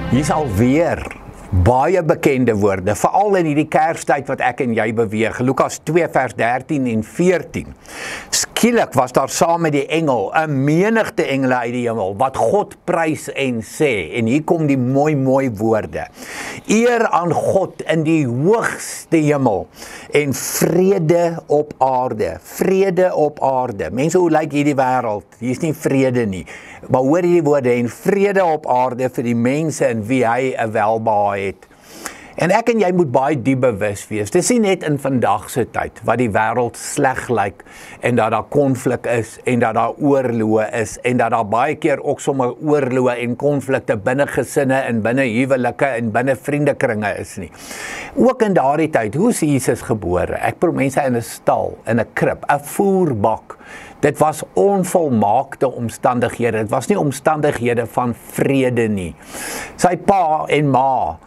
Hier's alweer baie bekende woorde, veral in hierdie Kerstyd wat ek en jy beweeg. Lukas 2 vers 13 en 14. Skielik was daar saam met die engel 'n menigte engele uit die hemel wat God prys en sê. En hier kom die mooi woorde. Eer aan God in die hoogste hemel en vrede op aarde. Vrede op aarde. Mense, hoe lyk hierdie wêreld? Hier's nie vrede nie. Maar hoor hierdie woorde, en vrede op aarde vir die mense in wie hy 'n welbehae het. En ek en jy moet baie diep bewus wees. Dis nie net in vandag se tyd wat die wêreld sleg lyk en dat daar konflik is en dat daar oorloë is en dat daar baie keer ook sommer oorloë en konflikte binne gesinne en binne huwelike en binne vriendekringe is nie. Ook in daardie tyd, hoe is Jesus gebore? Ek probeer mense in 'n stal, in 'n krib, 'n voerbak. Dit was onvolmaakte omstandighede. Dit was nie omstandighede van vrede nie. Sy pa en ma,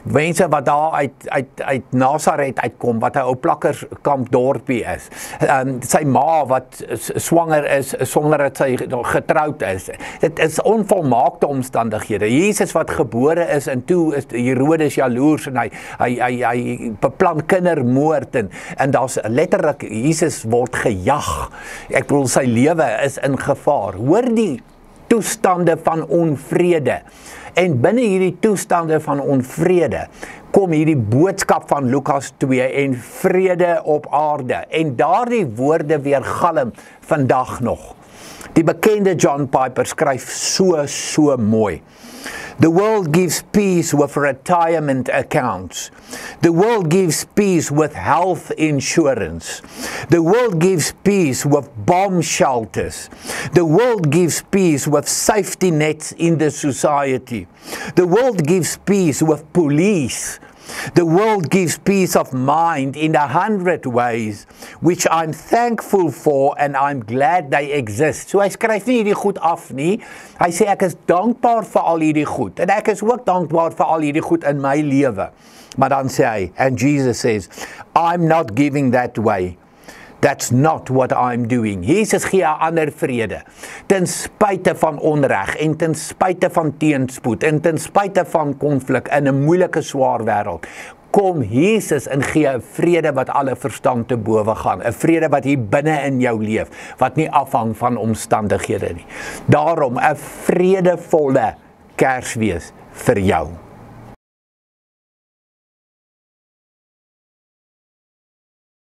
mense wat daar uit Nazareth uitkom, wat 'n ou plakkerskamp dorpie is. Sy ma wat swanger is sonder dat sy getroud is. Dit is onvolmaakte omstandighede. Jesus wat gebore is en toe is Herodes jaloers en hy beplan kindermoord en daar's letterlik Jesus word gejag. Ek bedoel sy lewe is in gevaar. Hoor die toestande van onvrede. En binne hierdie toestande van onvrede kom hierdie boodskap van Lukas 2 en vrede op aarde. En daardie woorde weergalm vandag nog. Die bekende John Piper skryf so mooi. The world gives peace with retirement accounts. The world gives peace with health insurance. The world gives peace with bomb shelters. The world gives peace with safety nets in the society. The world gives peace with police. The world gives peace of mind in 100 ways, which I'm thankful for and I'm glad they exist. So hy skryf nie hierdie goed af nie. Hy sê ek is dankbaar vir al hierdie goed. En ek is ook dankbaar vir al hierdie goed in my lewe. Maar dan sê hy, and Jesus says, I'm not giving that way. That's not what I'm doing. Jesus gee 'n ander vrede. Ten spyte van onreg en ten spyte van teenspoed en ten spyte van konflik in 'n moeilike swaar wêreld. Kom Jesus en gee 'n vrede wat alle verstand te bowe gaan. 'n Vrede wat hier binne in jou leef, wat nie afhang van omstandighede nie. Daarom 'n vredevolle Kersfees vir jou.